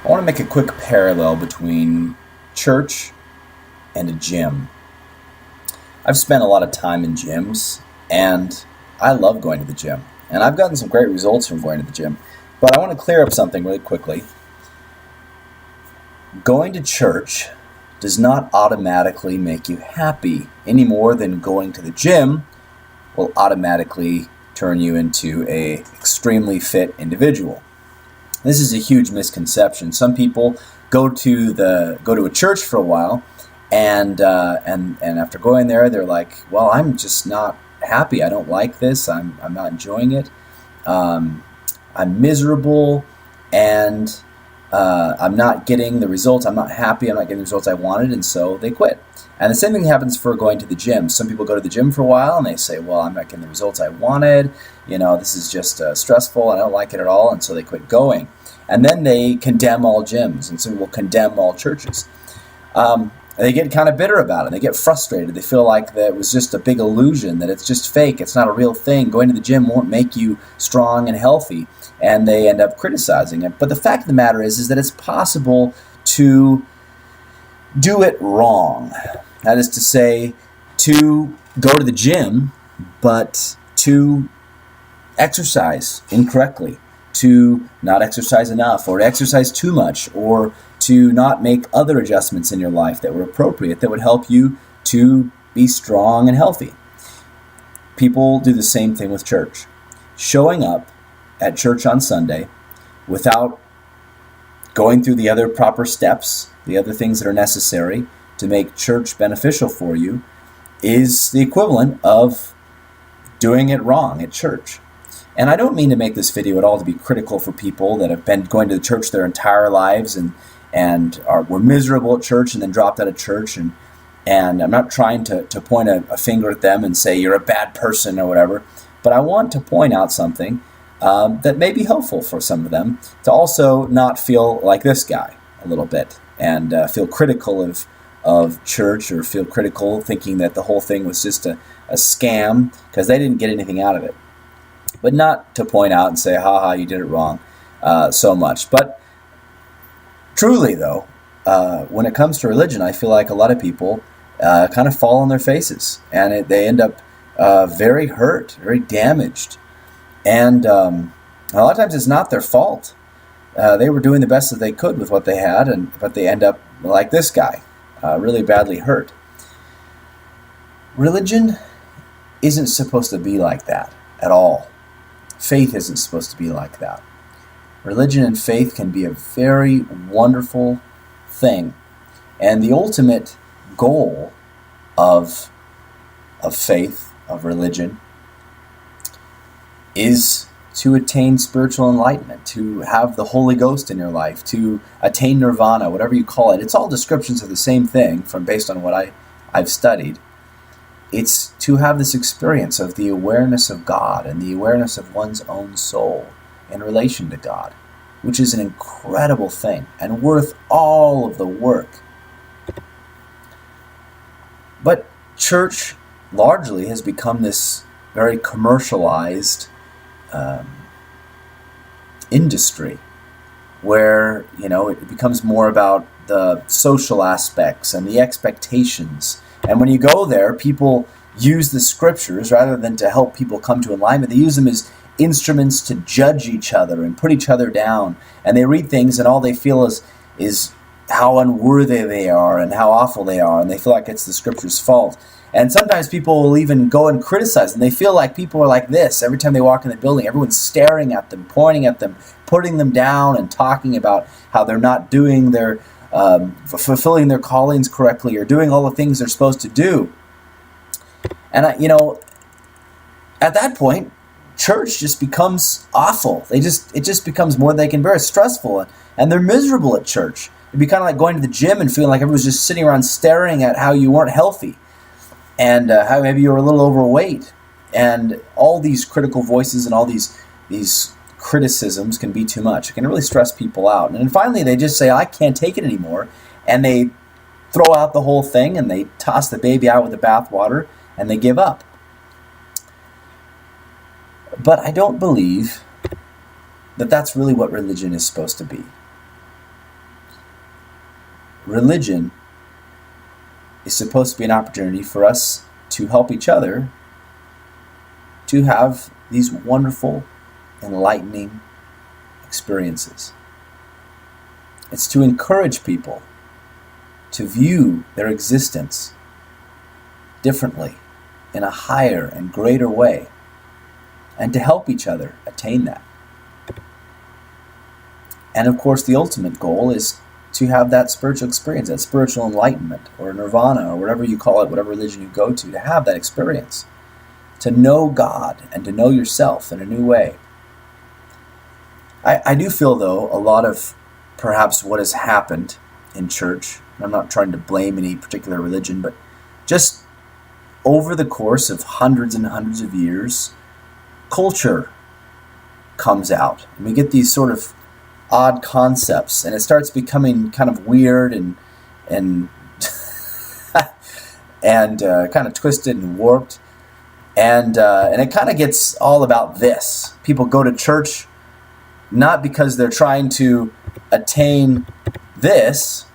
I want to make a quick parallel between church and a gym. I've spent a lot of time in gyms, and I love going to the gym. And I've gotten some great results from going to the gym. But I want to clear up something really quickly. Going to church does not automatically make you happy any more than going to the gym will automatically turn you into an extremely fit individual. This is a huge misconception. Some people go to a church for a while, and after going there, they're like, "Well, I'm just not happy. I don't like this. I'm not enjoying it. I'm miserable, and I'm not getting the results. I'm not happy. I'm not getting the results I wanted," and so they quit. And the same thing happens for going to the gym. Some people go to the gym for a while and they say, "Well, I'm not getting the results I wanted. This is just stressful. I don't like it at all," and so they quit going. And then they condemn all gyms, and some people condemn all churches. They get kind of bitter about it. They get frustrated. They feel like that it was just a big illusion, that it's just fake. It's not a real thing. Going to the gym won't make you strong and healthy, and they end up criticizing it. But the fact of the matter is that it's possible to do it wrong. That is to say, to go to the gym, but to exercise incorrectly, to not exercise enough, or to exercise too much, or to not make other adjustments in your life that were appropriate that would help you to be strong and healthy. People do the same thing with church. Showing up at church on Sunday without going through the other proper steps, the other things that are necessary to make church beneficial for you, is the equivalent of doing it wrong at church. And I don't mean to make this video at all to be critical for people that have been going to the church their entire lives and were miserable at church and then dropped out of church. And I'm not trying to point a finger at them and say you're a bad person or whatever. But I want to point out something that may be helpful for some of them to also not feel like this guy a little bit and feel critical of church, or feel critical thinking that the whole thing was just a scam because they didn't get anything out of it. But not to point out and say, "Ha, you did it wrong," so much. But truly, though, when it comes to religion, I feel like a lot of people kind of fall on their faces, and they end up very hurt, very damaged. And a lot of times it's not their fault. They were doing the best that they could with what they had, but they end up like this guy, really badly hurt. Religion isn't supposed to be like that at all. Faith isn't supposed to be like that. Religion and faith can be a very wonderful thing. And the ultimate goal of faith, of religion, is to attain spiritual enlightenment, to have the Holy Ghost in your life, to attain nirvana, whatever you call it. It's all descriptions of the same thing based on what I've studied. It's to have this experience of the awareness of God and the awareness of one's own soul in relation to God, which is an incredible thing and worth all of the work. But church largely has become this very commercialized industry where, it becomes more about the social aspects and the expectations. And when you go there, people use the scriptures rather than to help people come to alignment. They use them as instruments to judge each other and put each other down. And they read things and all they feel is how unworthy they are and how awful they are. And they feel like it's the scripture's fault. And sometimes people will even go and criticize them. They feel like people are like this. Every time they walk in the building, everyone's staring at them, pointing at them, putting them down and talking about how they're not doing their fulfilling their callings correctly or doing all the things they're supposed to do. And at that point, church just becomes awful. It just becomes more than they can bear. It's stressful, and they're miserable at church. It'd be kind of like going to the gym and feeling like everyone's just sitting around staring at how you weren't healthy, and how maybe you were a little overweight, and all these critical voices and all these criticisms can be too much. It can really stress people out. And then finally they just say, "I can't take it anymore," and they throw out the whole thing and they toss the baby out with the bathwater and they give up. But I don't believe that that's really what religion is supposed to be. religion is supposed to be an opportunity for us to help each other to have these wonderful, enlightening experiences. It's to encourage people to view their existence differently, in a higher and greater way, and to help each other attain that. And of course, the ultimate goal is to have that spiritual experience, that spiritual enlightenment, or nirvana, or whatever you call it, whatever religion you go to have that experience, to know God and to know yourself in a new way. I do feel, though, a lot of perhaps what has happened in church, and I'm not trying to blame any particular religion, but just over the course of hundreds and hundreds of years, culture comes out, and we get these sort of odd concepts, and it starts becoming kind of weird and and kind of twisted and warped, and it kind of gets all about this. People go to church not because they're trying to attain this,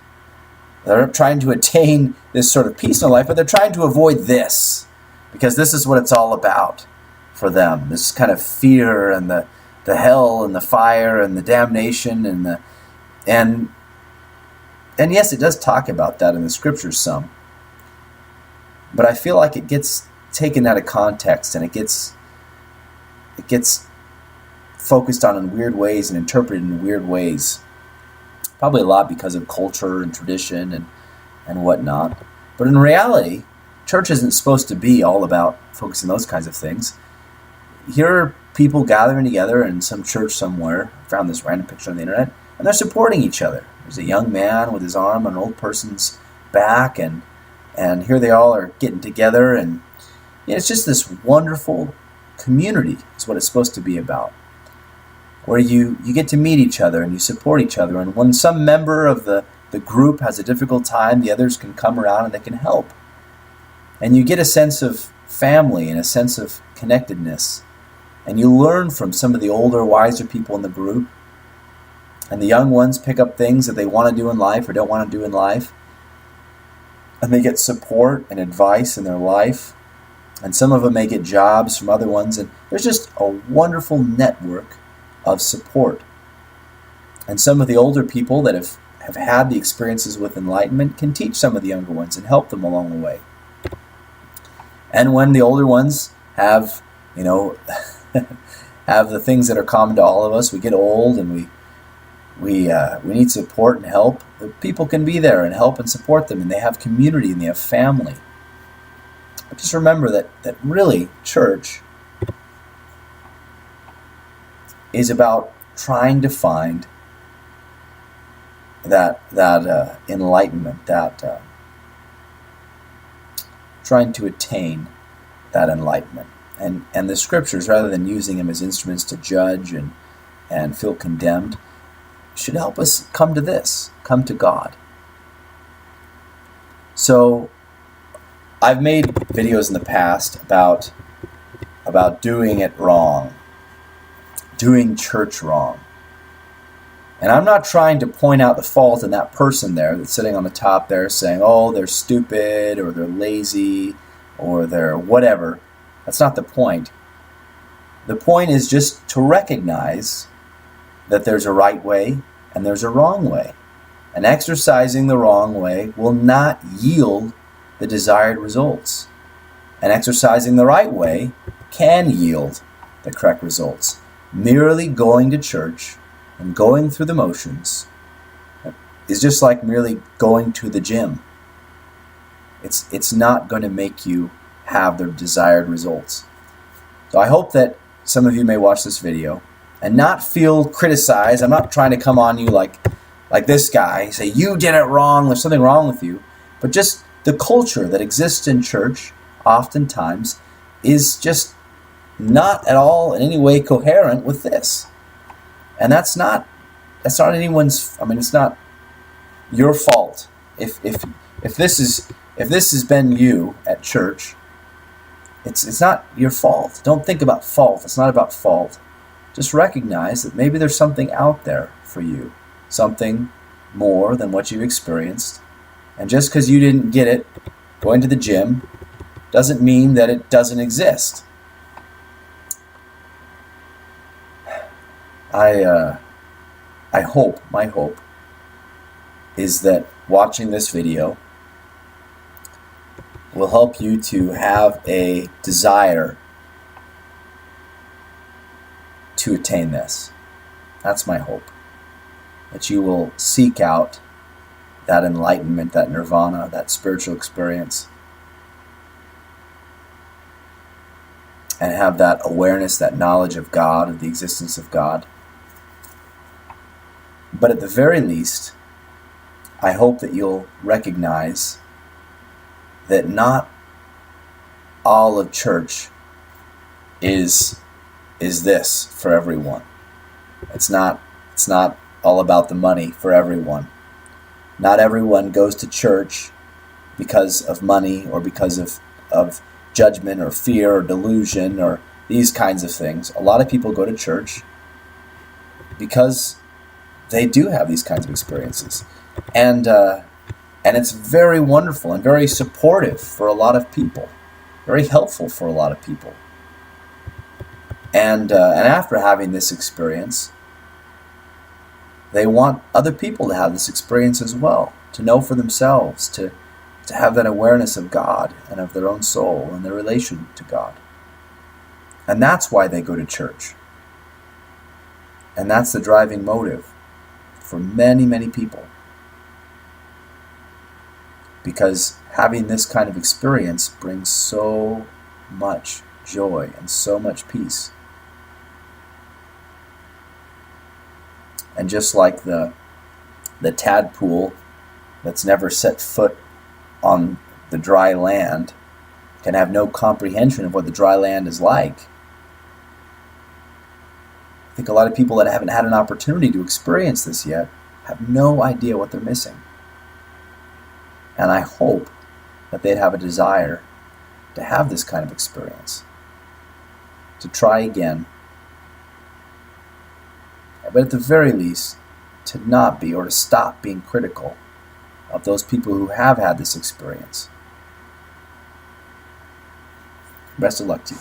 they're trying to attain this sort of peace in life, but they're trying to avoid this, because this is what it's all about for them. This kind of fear and the hell and the fire and the damnation and yes, it does talk about that in the scriptures some. But I feel like it gets taken out of context, and it gets focused on in weird ways and interpreted in weird ways. Probably a lot because of culture and tradition and whatnot. But in reality, church isn't supposed to be all about focusing on those kinds of things. Here are people gathering together in some church somewhere. I found this random picture on the internet, and they're supporting each other. There's a young man with his arm on an old person's back, and here they all are getting together, and it's just this wonderful community is what it's supposed to be about, where you get to meet each other and you support each other, and when some member of the group has a difficult time, the others can come around and they can help. And you get a sense of family and a sense of connectedness. And you learn from some of the older, wiser people in the group. And the young ones pick up things that they want to do in life or don't want to do in life. And they get support and advice in their life. And some of them may get jobs from other ones. And there's just a wonderful network of support. And some of the older people that have had the experiences with enlightenment can teach some of the younger ones and help them along the way. And when the older ones have, have the things that are common to all of us, we get old and we need support and help. The people can be there and help and support them, and they have community and they have family. But just remember that really church is about trying to find that enlightenment, trying to attain that enlightenment. And the scriptures, rather than using them as instruments to judge and feel condemned, should help us come to God. So I've made videos in the past about doing it wrong, doing church wrong. And I'm not trying to point out the fault in that person there that's sitting on the top there saying, oh, they're stupid, or they're lazy, or they're whatever. That's not the point. The point is just to recognize that there's a right way and there's a wrong way. And exercising the wrong way will not yield the desired results. And exercising the right way can yield the correct results. Merely going to church and going through the motions is just like merely going to the gym. It's not going to make you have the desired results. So I hope that some of you may watch this video and not feel criticized. I'm not trying to come on you like this guy, say you did it wrong, there's something wrong with you. But just the culture that exists in church oftentimes is just not at all in any way coherent with this. And that's not anyone's, it's not your fault. If this has been you at church, it's not your fault. Don't think about fault. It's not about fault. Just recognize that maybe there's something out there for you, something more than what you've experienced. And just because you didn't get it going to the gym doesn't mean that it doesn't exist. My hope is that watching this video will help you to have a desire to attain this. That's my hope. That you will seek out that enlightenment, that nirvana, that spiritual experience, and have that awareness, that knowledge of God, of the existence of God. But at the very least, I hope that you'll recognize that not all of church is this for everyone. It's not all about the money for everyone. Not everyone goes to church because of money or because of judgment or fear or delusion or these kinds of things. A lot of people go to church because they do have these kinds of experiences. And it's very wonderful and very supportive for a lot of people. Very helpful for a lot of people. And after having this experience, they want other people to have this experience as well, to know for themselves, to have that awareness of God and of their own soul and their relation to God. And that's why they go to church. And that's the driving motive for many, many people. Because having this kind of experience brings so much joy and so much peace. And just like the tadpole that's never set foot on the dry land can have no comprehension of what the dry land is like, I think a lot of people that haven't had an opportunity to experience this yet have no idea what they're missing. And I hope that they'd have a desire to have this kind of experience, to try again, but at the very least, to not be or to stop being critical of those people who have had this experience. Best of luck to you.